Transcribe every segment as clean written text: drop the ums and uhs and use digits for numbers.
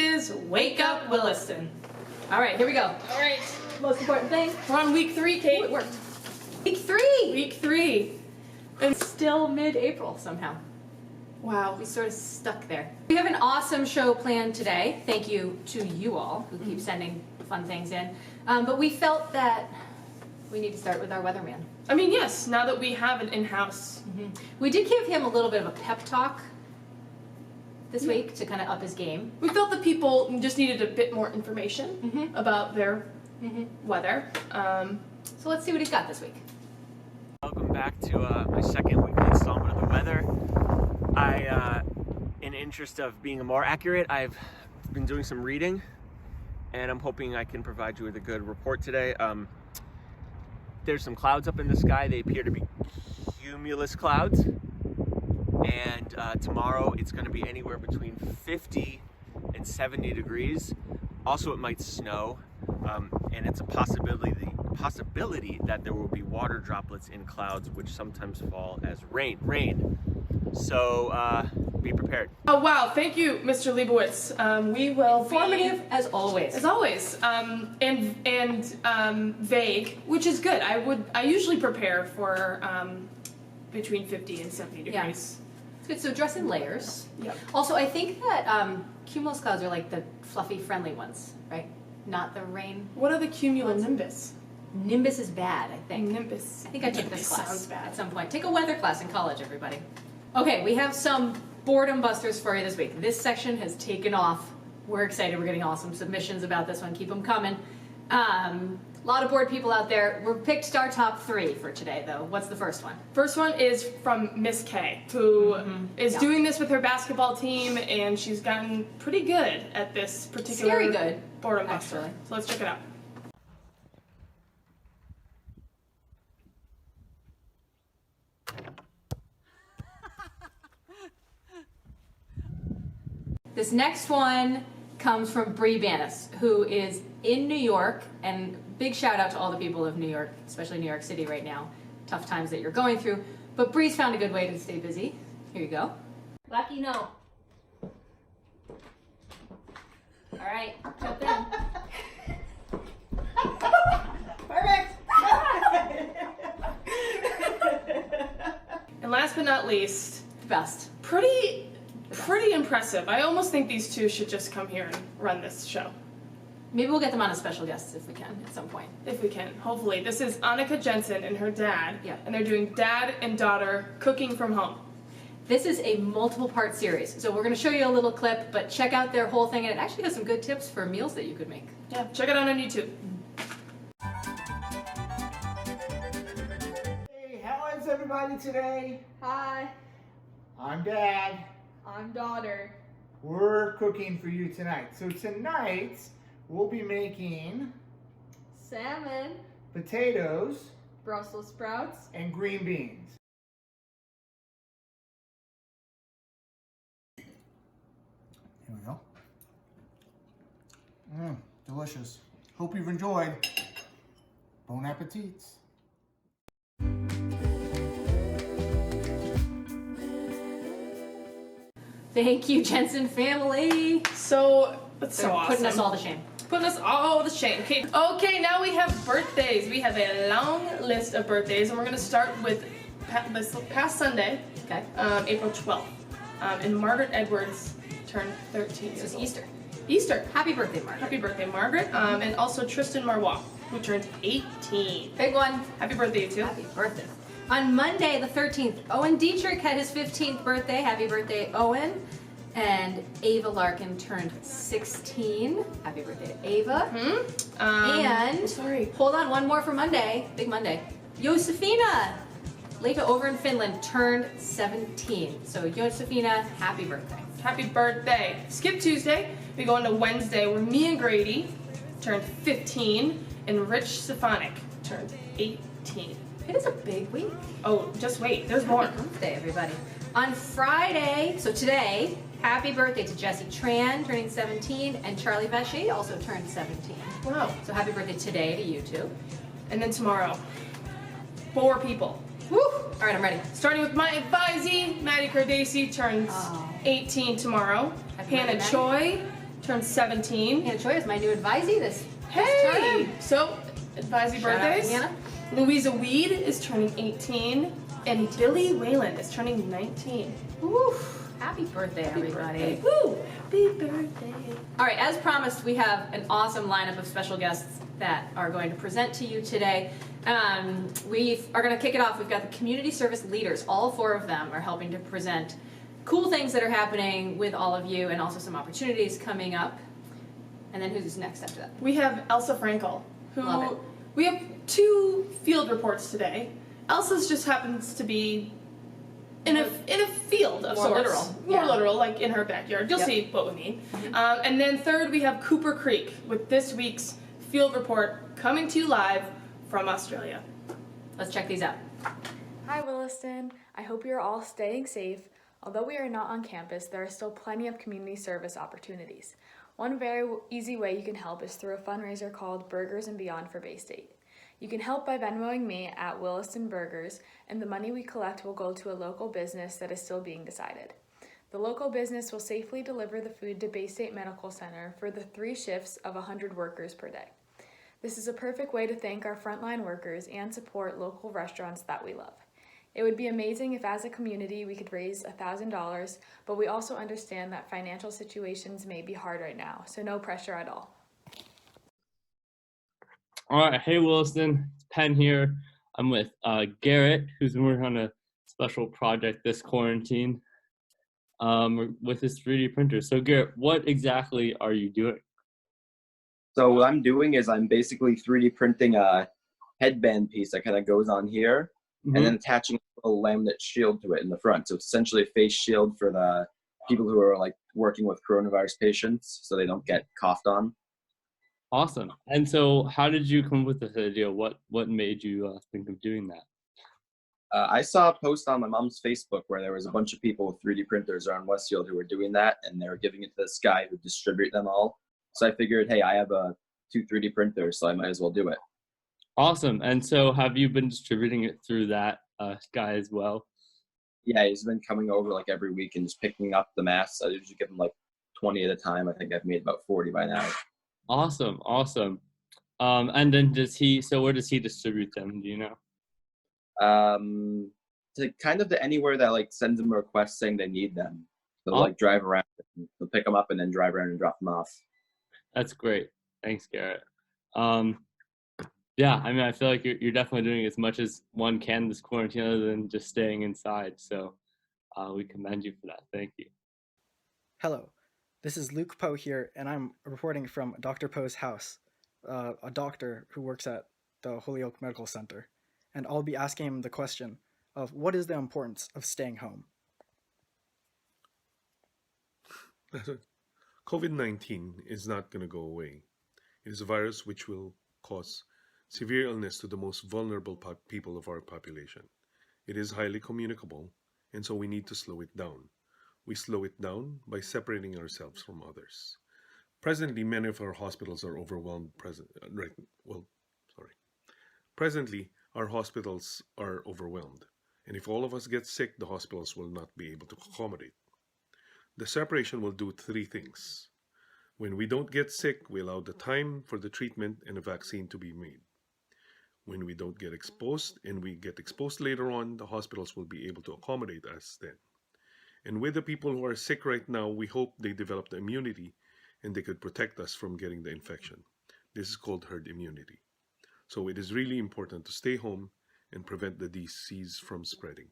is Wake Up Williston. All right, here we go. All right, Most important thing. we're on week 3, Kate. Ooh, it worked. Week 3. Week 3. And Still mid-April somehow. wow. We sort of stuck there. We have an awesome show planned today. Thank you to you all who keep sending fun things in. But we felt that we need to start with our weatherman. I mean, yes, now that we have it in-house. We did give him a little bit of a pep talk this week to kind of up his game. We felt that people just needed a bit more information about their weather. So let's see what he's got this week. Welcome back to my second weekly installment of the weather. In interest of being more accurate, I've been doing some reading, and I'm hoping I can provide you with a good report today. There's some clouds up in the sky. They appear to be cumulus clouds, and tomorrow it's going to be anywhere between 50 and 70 degrees. Also, it might snow, and it's a possibility that there will be water droplets in clouds, which sometimes fall as rain. So be prepared. Oh wow, thank you, Mr. Leibowitz. We will Informative as always. as always, and vague, which is good. I usually prepare for between 50 and 70 degrees. Yeah. It's good. So dress in layers. Yep. Also, I think that cumulus clouds are like the fluffy, friendly ones, right? Not the rain. What are the cumulonimbus? Nimbus is bad, I think. Nimbus. I think I took this Nimbus class sounds bad. at some point. Take a weather class in college, everybody. Okay, we have some boredom busters for you this week. This section has taken off. We're excited. We're getting awesome submissions about this one. Keep them coming. A lot of bored people out there. We picked our top 3 for today, though. What's the first one? First one is from Miss K, who is Yeah. doing this with her basketball team, and she's gotten pretty good at this particular Very good, boredom buster. actually. So let's check it out. This next one comes from Bree Banis, who is in New York, and big shout out to all the people of New York, especially New York City right now. Tough times that you're going through. But Bree's found a good way to stay busy. Here you go. Lucky no. All right, jump in. Perfect! And last but not least, The best. pretty impressive. I almost think these two should just come here and run this show. Maybe we'll get them on as special guests if we can at some point. If we can, hopefully. This is Annika Jensen and her dad, Yeah. and they're doing dad and daughter cooking from home. This is a multiple part series, so we're going to show you a little clip, but check out their whole thing, and it actually has some good tips for meals that you could make. Yeah, check it out on YouTube. Hey, how is everybody today? Hi, I'm Dad. I'm daughter. We're cooking for you tonight. So tonight, we'll be making Salmon, potatoes Brussels sprouts. and green beans. Here we go. Delicious. Hope you've enjoyed. Bon appetit. Thank you, Jensen family. So, that's so They're awesome. putting us all to shame. Putting us all to shame. Okay, now we have birthdays. We have a long list of birthdays, and we're going to start with this past Sunday, Okay. April 12th. And Margaret Edwards turned 13. This is Easter. Easter. Happy birthday, Mark. Happy birthday, Margaret. And also Tristan Marois, who turned 18. Big one. Happy birthday, you two. Happy birthday. On Monday, the 13th, Owen Dietrich had his 15th birthday. Happy birthday, Owen. And Ava Larkin turned 16. Happy birthday, Ava. And sorry. hold on, one more for Monday. Big Monday. Josefina, Leka over in Finland, turned 17. So Josefina, happy birthday. Happy birthday. Skip Tuesday. We go into Wednesday where Mia Grady turned 15 and Rich Stefanik turned 18. It is a big week. Oh, just wait. There's more. Happy birthday, everybody. On Friday, so today, happy birthday to Jessie Tran, turning 17, and Charlie Vacher also turned 17. Wow. So happy birthday today to you two. And then tomorrow, 4 people. Woo! All right, I'm ready. Starting with my advisee, Maddie Cardacey turns Oh. 18 tomorrow. Happy Hannah birthday, Choi turns 17. Hannah Choi is my new advisee this Hey! term. So, advisee Shout out to birthdays. Hannah. Louisa Weed is turning 18. And Billy Whalen is turning 19. Woo! Happy birthday, everybody. Woo! Happy birthday. All right, as promised, we have an awesome lineup of special guests that are going to present to you today. We are going to kick it off. We've got the community service leaders. All 4 of them are helping to present cool things that are happening with all of you and also some opportunities coming up. And then who's next after that? We have Elsa Frankel, Love it. who we have 2 field reports today. Elsa's just happens to be in a field of More sorts. literal. More Yeah. literal, like in her backyard. You'll Yep. see what we mean. And then third, we have Cooper Creek with this week's field report coming to you live from Australia. Let's check these out. Hi Williston, I hope you're all staying safe. Although we are not on campus, there are still plenty of community service opportunities. One very easy way you can help is through a fundraiser called Burgers and Beyond for Bay State. You can help by Venmoing me at Williston Burgers, and the money we collect will go to a local business that is still being decided. The local business will safely deliver the food to Bay State Medical Center for the 3 shifts of 100 workers per day. This is a perfect way to thank our frontline workers and support local restaurants that we love. It would be amazing if as a community we could raise $1,000, but we also understand that financial situations may be hard right now, so no pressure at all. All right, hey Williston, it's Penn here. I'm with Garrett, who's been working on a special project this quarantine with his 3D printer. So Garrett, what exactly are you doing? So what I'm doing is I'm basically 3D printing a headband piece that kind of goes on here, and then attaching a little laminate shield to it in the front. So it's essentially a face shield for the people who are like working with coronavirus patients so they don't get coughed on. Awesome. And so how did you come up with this idea? What made you think of doing that? I saw a post on my mom's Facebook where there was a bunch of people with 3D printers around Westfield who were doing that, and they were giving it to this guy who distribute them all. So I figured, hey, I have 2 3D printers, so I might as well do it. Awesome. And so have you been distributing it through that guy as well? Yeah, he's been coming over like every week and just picking up the masks. I usually give him like 20 at a time. I think I've made about 40 by now. Awesome. And then where does he distribute them? Do you know? To kind of to anywhere that like sends them a request saying they need them. They'll like drive around, they'll pick them up and then drive around and drop them off. That's great. Thanks, Garrett. Yeah, I mean, I feel like you're definitely doing as much as one can this quarantine other than just staying inside. So we commend you for that. Thank you. Hello, this is Luke Poe here, and I'm reporting from Dr. Poe's house, a doctor who works at the Holyoke Medical Center. And I'll be asking him the question of what is the importance of staying home? COVID-19 is not going to go away. It is a virus which will cause severe illness to the most vulnerable people of our population. It is highly communicable, and so we need to slow it down. We slow it down by separating ourselves from others. Presently, many of our hospitals are overwhelmed. Presently, our hospitals are overwhelmed, and if all of us get sick, the hospitals will not be able to accommodate. The separation will do 3 things. When we don't get sick, we allow the time for the treatment and a vaccine to be made. When we don't get exposed and we get exposed later on, the hospitals will be able to accommodate us then. And with the people who are sick right now, we hope they develop the immunity and they could protect us from getting the infection. This is called herd immunity. So it is really important to stay home and prevent the disease from spreading.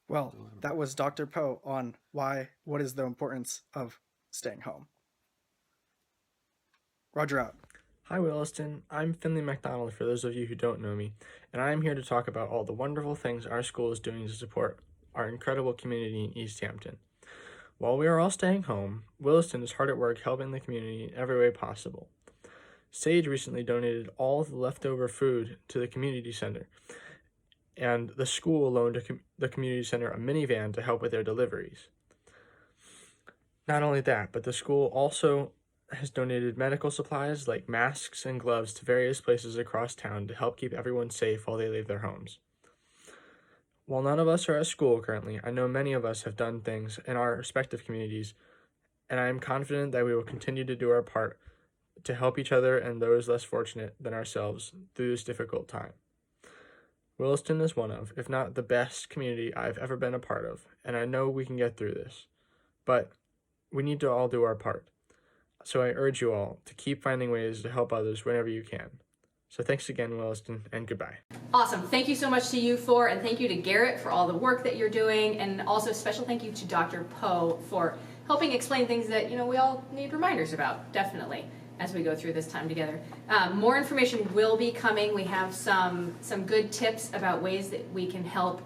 Well, that was Dr. Poe on what is the importance of staying home. Roger out. Hi Williston, I'm Finley McDonald for those of you who don't know me, and I am here to talk about all the wonderful things our school is doing to support our incredible community in East Hampton. While we are all staying home, Williston is hard at work helping the community in every way possible. Sage recently donated all of the leftover food to the community center, and the school loaned the community center a minivan to help with their deliveries. Not only that, but the school also has donated medical supplies like masks and gloves to various places across town to help keep everyone safe while they leave their homes. While none of us are at school currently, I know many of us have done things in our respective communities and I am confident that we will continue to do our part to help each other and those less fortunate than ourselves through this difficult time. Williston is one of, if not the best community I've ever been a part of, and I know we can get through this. But we need to all do our part. So I urge you all to keep finding ways to help others whenever you can. So thanks again, Williston, and goodbye. Awesome. Thank you so much to you four, and thank you to Garrett for all the work that you're doing, and also special thank you to Dr. Poe for helping explain things that, we all need reminders about, definitely, as we go through this time together. More information will be coming. We have some good tips about ways that we can help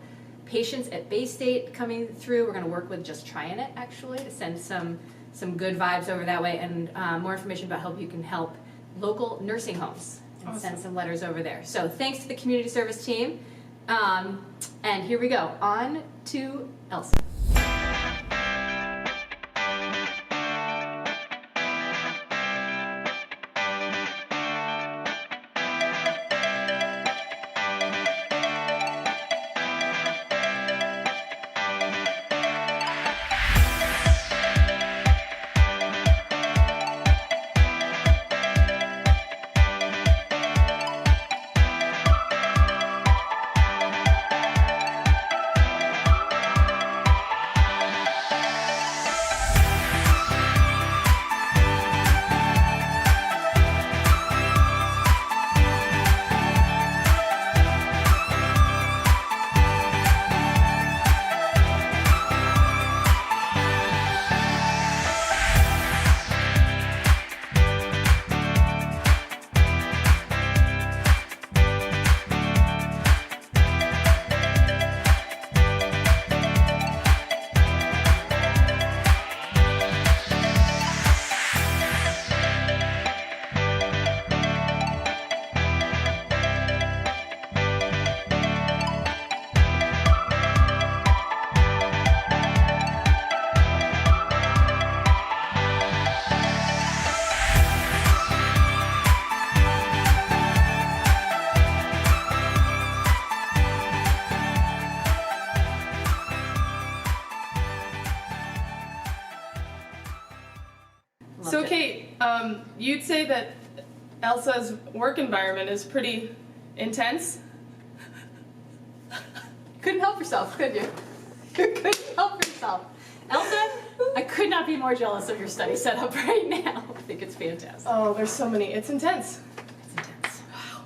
patients at Bay State coming through. We're going to work with Just Trying It, actually, to send some good vibes over that way, and more information about how you can help local nursing homes and send some letters over there. So thanks to the community service team. And here we go. On to Elsa. So Kate, you'd say that Elsa's work environment is pretty intense? Couldn't help yourself, could you? You couldn't help yourself. Elsa, I could not be more jealous of your study setup right now. I think it's fantastic. Oh, there's so many. It's intense. It's intense. Wow.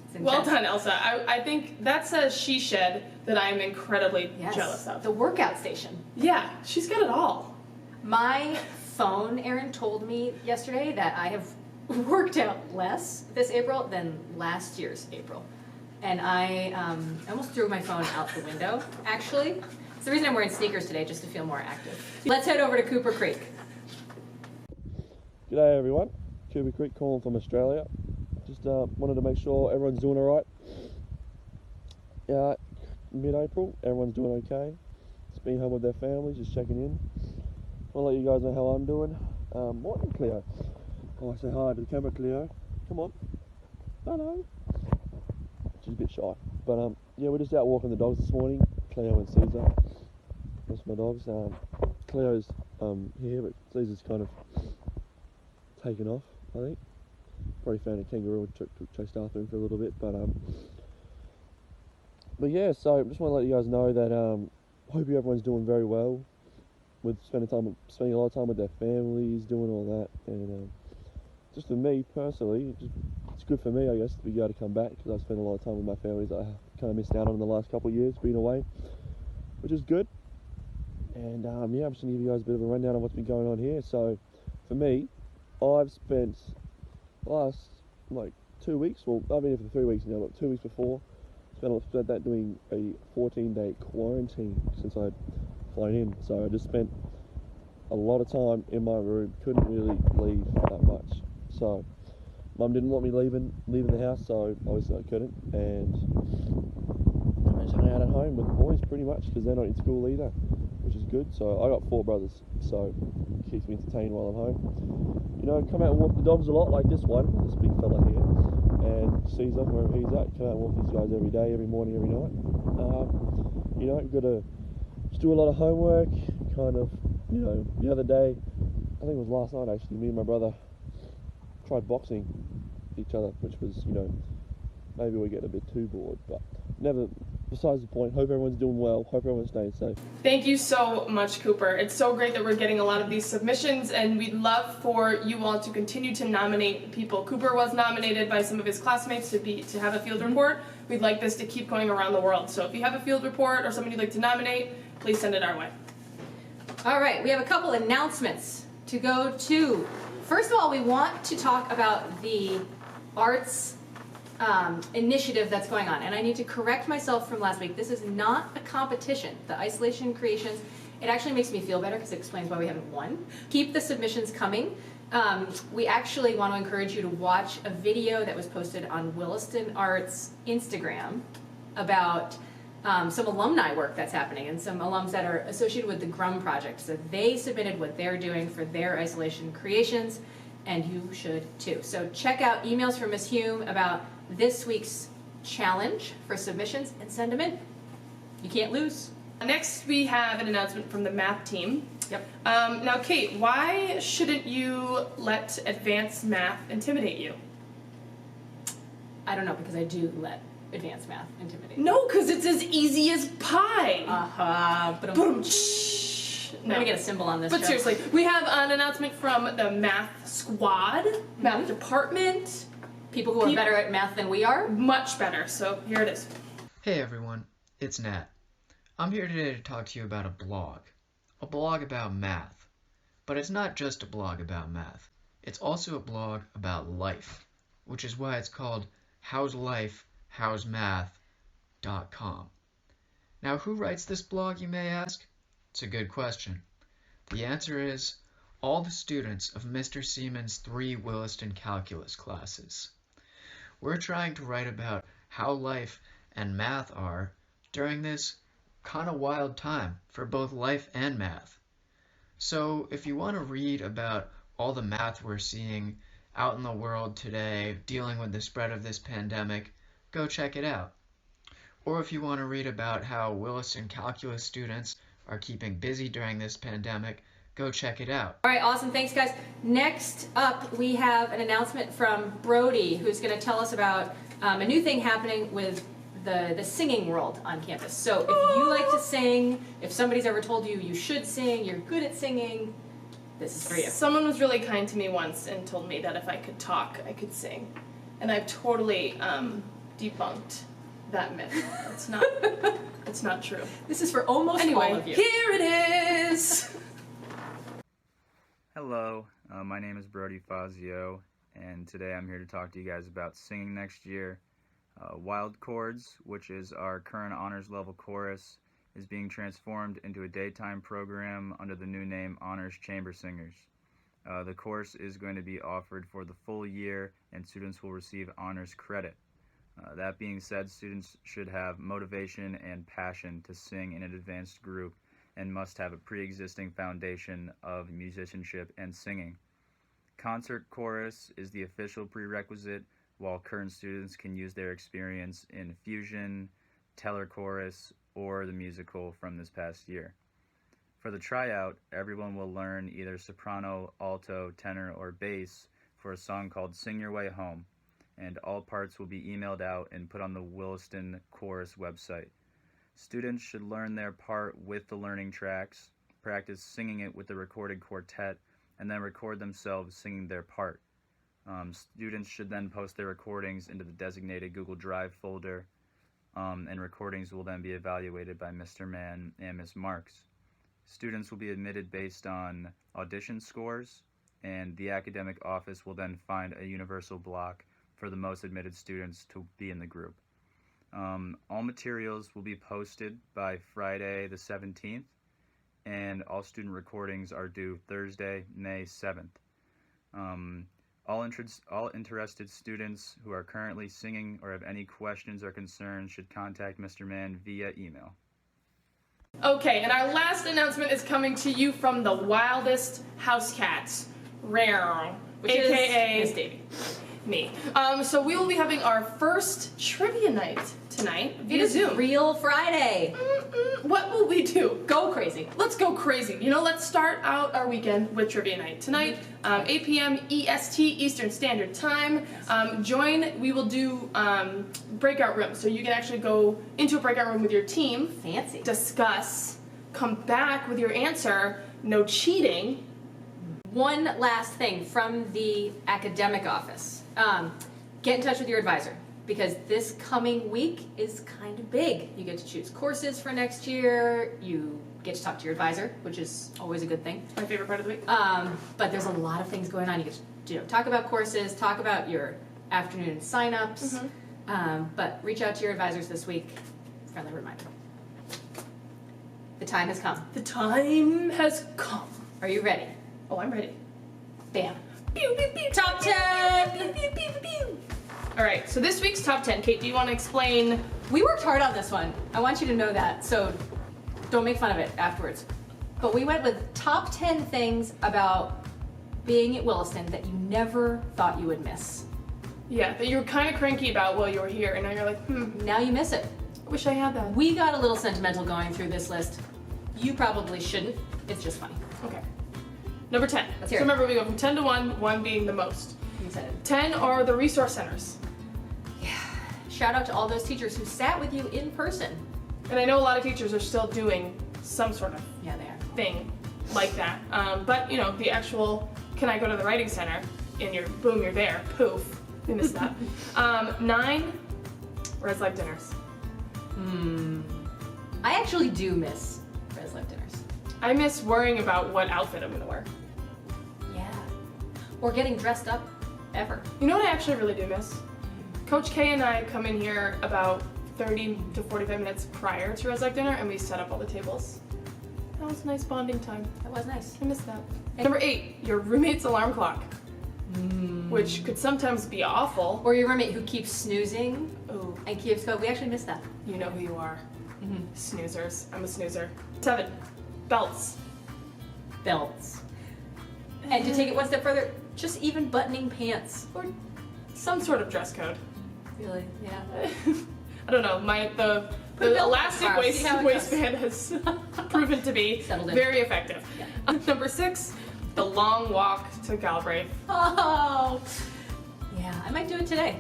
It's intense. Well done, Elsa. I think that's a she shed that I am incredibly jealous of. The workout station. Yeah, she's got it all. My phone, Erin, told me yesterday that I have worked out less this April than last year's April. And I almost threw my phone out the window, actually. It's the reason I'm wearing sneakers today, just to feel more active. Let's head over to Cooper Creek. G'day everyone, Cooper Creek calling from Australia. Just wanted to make sure everyone's doing alright. Mid-April, everyone's doing okay. Just being home with their families, just checking in. Want to let you guys know how I'm doing. Morning, Cleo. Oh, say hi to the camera, Cleo. Come on. Hello. She's a bit shy. But yeah, we're just out walking the dogs this morning. Cleo and Caesar. That's my dogs. Cleo's here, but Caesar's kind of taken off, I think. Probably found a kangaroo and chased after him for a little bit. But yeah, so just want to let you guys know that hope everyone's doing very well. With spending a lot of time with their families, doing all that, and just for me personally, it's good for me, I guess, to be able to come back because I've spent a lot of time with my families that I kind of missed out on in the last couple of years being away, which is good. And yeah, I'm just gonna give you guys a bit of a rundown on what's been going on here. So, for me, I've spent the last 2 weeks. Well, I've been here for 3 weeks now, but 2 weeks before, spent that doing a 14-day quarantine since I'd flown in. So I just spent a lot of time in my room, couldn't really leave that much. So Mum didn't want me leaving the house, so obviously I couldn't, and I just hung out at home with the boys pretty much because they're not in school either, which is good. So I got 4 brothers, so it keeps me entertained while I'm home. Come out and walk the dogs a lot, like this big fella here, and Caesar, wherever he's at, come out and walk these guys every day, every morning, every night. Got to just do a lot of homework, kind of, the other day I think it was last night actually, me and my brother tried boxing each other, which was, maybe we're getting a bit too bored, but never, besides the point. Hope everyone's doing well, hope everyone's staying safe. Thank you so much, Cooper. It's so great that we're getting a lot of these submissions, and we'd love for you all to continue to nominate people. Cooper was nominated by some of his classmates to have a field report. We'd like this to keep going around the world. So if you have a field report or somebody you'd like to nominate, please send it our way. All right, we have a couple announcements to go to. First of all, we want to talk about the arts initiative that's going on. And I need to correct myself from last week. This is not a competition. The Isolation Creations, it actually makes me feel better because it explains why we haven't won. Keep the submissions coming. We actually want to encourage you to watch a video that was posted on Williston Arts Instagram about some alumni work that's happening and some alums that are associated with the Grum Project. So they submitted what they're doing for their Isolation Creations, and you should too. So check out emails from Ms. Hume about this week's challenge for submissions and send them in. You can't lose. Next, we have an announcement from the math team. Yep. Now, Kate, why shouldn't you let advanced math intimidate you? I don't know, because I do let advanced math intimidate. No, because it's as easy as pie. But Boom. I'm gonna get a symbol on this. But show. seriously, we have an announcement from the math squad, math department. People who are better at math than we are. Much better. So here it is. Hey everyone, it's Nat. I'm here today to talk to you about a blog about math. But it's not just a blog about math. It's also a blog about life, which is why it's called howslife.howsmath.com. Now, who writes this blog, you may ask? It's a good question. The answer is all the students of Mr. Seaman's 3 Williston calculus classes. We're trying to write about how life and math are during this kind of wild time for both life and math. So if you want to read about all the math we're seeing out in the world today dealing with the spread of this pandemic, go check it out. Or if you want to read about how Williston calculus students are keeping busy during this pandemic, go check it out. All right, awesome. Thanks, guys. Next up, we have an announcement from Brody, who's going to tell us about a new thing happening with the singing world on campus. So if you like to sing, if somebody's ever told you you should sing, you're good at singing, this is for you. Someone was really kind to me once and told me that if I could talk, I could sing. And I've totally debunked that myth. It's not true. This is for almost all of you. Here it is! Hello, my name is Brody Fazio, and today I'm here to talk to you guys about singing next year. Wild Chords, which is our current honors level chorus, is being transformed into a daytime program under the new name Honors Chamber Singers. The course is going to be offered for the full year, and students will receive honors credit. That being said, students should have motivation and passion to sing in an advanced group and must have a pre-existing foundation of musicianship and singing. Concert chorus is the official prerequisite, while current students can use their experience in fusion, Teller chorus, or the musical from this past year. For the tryout, everyone will learn either soprano, alto, tenor, or bass for a song called Sing Your Way Home, and all parts will be emailed out and put on the Williston Chorus website. Students should learn their part with the learning tracks, practice singing it with the recorded quartet, and then record themselves singing their part. Students should then post their recordings into the designated Google Drive folder, and recordings will then be evaluated by Mr. Mann and Ms. Marks. Students will be admitted based on audition scores, and the academic office will then find a universal block for the most admitted students to be in the group. All materials will be posted by Friday the 17th, and all student recordings are due Thursday, May 7th. All interested students who are currently singing or have any questions or concerns should contact Mr. Mann via email. Okay, and our last announcement is coming to you from the wildest house cats, Rare, Which aka is Miss Davy. Me. So we will be having our first trivia night tonight via It is Zoom. Real Friday. What will we do? Go crazy. Let's go crazy. You know, let's start out our weekend with trivia night. Tonight, 8 p.m. EST, Eastern Standard Time. We will do breakout rooms. So you can actually go into a breakout room with your team. Fancy. Discuss, come back with your answer, no cheating. One last thing from the academic office. Get in touch with your advisor, because this coming week is kind of big. You get to choose courses for next year. You get to talk to your advisor, which is always a good thing. My favorite part of the week. But there's a lot of things going on. You get to talk about courses, talk about your afternoon signups. But reach out to your advisors this week. Friendly reminder. The time has come. The time has come. Are you ready? Oh, I'm ready. Bam. Pew, pew, pew, Top 10! pew, pew, pew, pew. All right, so this week's top 10. Kate, do you want to explain? We worked hard on this one. I want you to know that, so don't make fun of it afterwards. But we went with top 10 things about being at Williston that you never thought you would miss. Yeah, that you were kind of cranky about while you were here, and now you're like, Now you miss it. I wish I had that. We got a little sentimental going through this list. You probably shouldn't. It's just funny. Okay. Number 10. Let's So hear it. remember, we go from 10 to 1, 1 being the most. I'm excited. 10 are the resource centers. Shout out to all those teachers who sat with you in person. And I know a lot of teachers are still doing some sort of Yeah, they are. thing like that. But, you know, the actual, can I go to the writing center? And you're, boom, you're there. Poof. We missed that. 9, Res Life dinners. I actually do miss Res Life dinners. I miss worrying about what outfit I'm going to wear. Yeah. Or getting dressed up ever. You know what I actually really do miss? Coach K and I come in here about 30 to 45 minutes prior to Res Life dinner, and we set up all the tables. That was a nice bonding time. That was nice. I miss that. Number 8, your roommate's alarm clock, which could sometimes be awful. Or your roommate who keeps snoozing Ooh, and keeps going. We actually miss that. you know who you are. Snoozers. I'm a snoozer. 7, belts. Belts. And to take it one step further, just even buttoning pants. Or some sort of dress code. Really? Yeah. I don't know. The Put a belt on elastic tomorrow, see how it goes. waistband has proven to be Settled in. very effective. Number 6, the long walk to Galbraith. Oh. Yeah, I might do it today.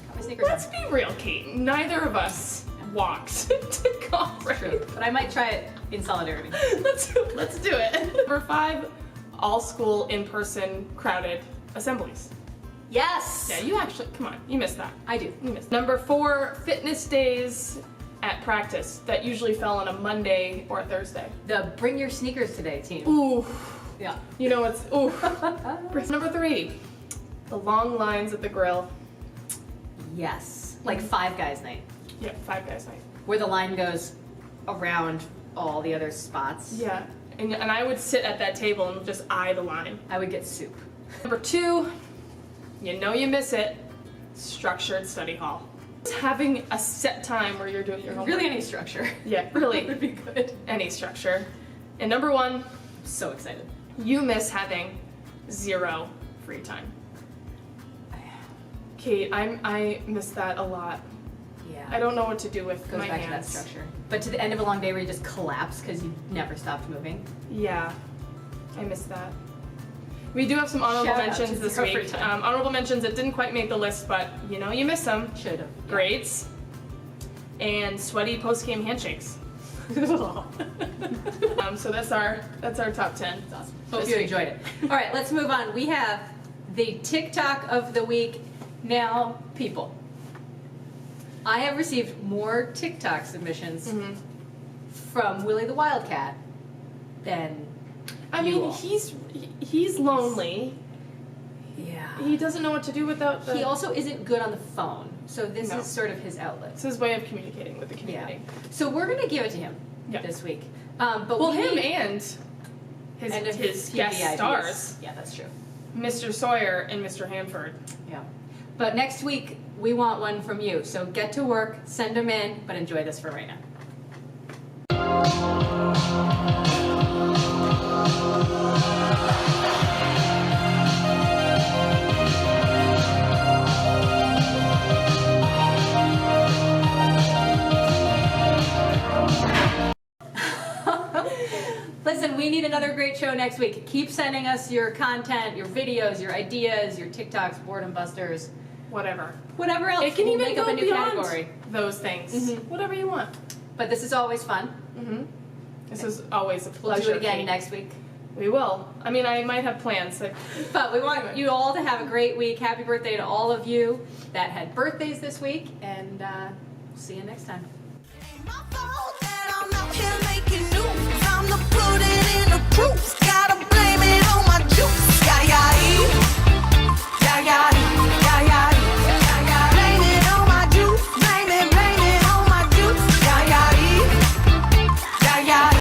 Got my sneakers Let's be real, Kate. Neither of us walked to Galbraith. But I might try it in solidarity. Let's do it. Number 5, all school in-person crowded assemblies. Yes! Yeah, you actually, come on, you missed that. I do. You missed. Number 4, fitness days at practice that usually fell on a Monday or a Thursday. The bring your sneakers today team. Ooh, Yeah. you know it's, ooh. Number 3, the long lines at the grill. Yes. Like Five Guys night. Yeah, 5 guys night. Where the line goes around all the other spots. Yeah, and I would sit at that table and just eye the line. I would get soup. Number 2, you know you miss it, structured study hall. Just having a set time where you're doing your homework. Really any structure. Yeah, really. would be good. Any structure. And number 1, I'm so excited. you miss having 0 free time. Kate, I miss that a lot. Yeah. I don't know what to do with Goes my back hands. to that structure. But to the end of a long day where you just collapse because you never stopped moving. Yeah, I miss that. We do have some honorable Shout out mentions to this zero free week. time. Honorable mentions that didn't quite make the list, but you know you miss them. Should have. Grades and sweaty post-game handshakes. So that's our top 10. That's awesome. Hope you enjoyed it. All right, let's move on. We have the TikTok of the week. Now, people, I have received more TikTok submissions from Willie the Wildcat than I you mean, all. he's lonely. Yeah. He doesn't know what to do without the. He also isn't good on the phone, so this No. is sort of his outlet. It's his way of communicating with the community. So we're gonna give it to him Yeah. this week. But Well, we him need- and his guest TV ideas. stars, Yeah, that's true. Mr. Sawyer and Mr. Hanford. Yeah. But next week we want one from you. So get to work, send them in, but enjoy this for right now. another great show next week. Keep sending us your content, your videos, your ideas, your TikToks, boredom busters, Whatever. whatever else. It can We'll even make go up a new beyond category. those things. Whatever you want. But this is always fun. This is always a We'll pleasure. do it again Kate. next week. We will. I mean, I might have plans. But we want you all to have a great week. Happy birthday to all of you that had birthdays this week, and see you next time. My fault that I'm out here making news. I'm the put it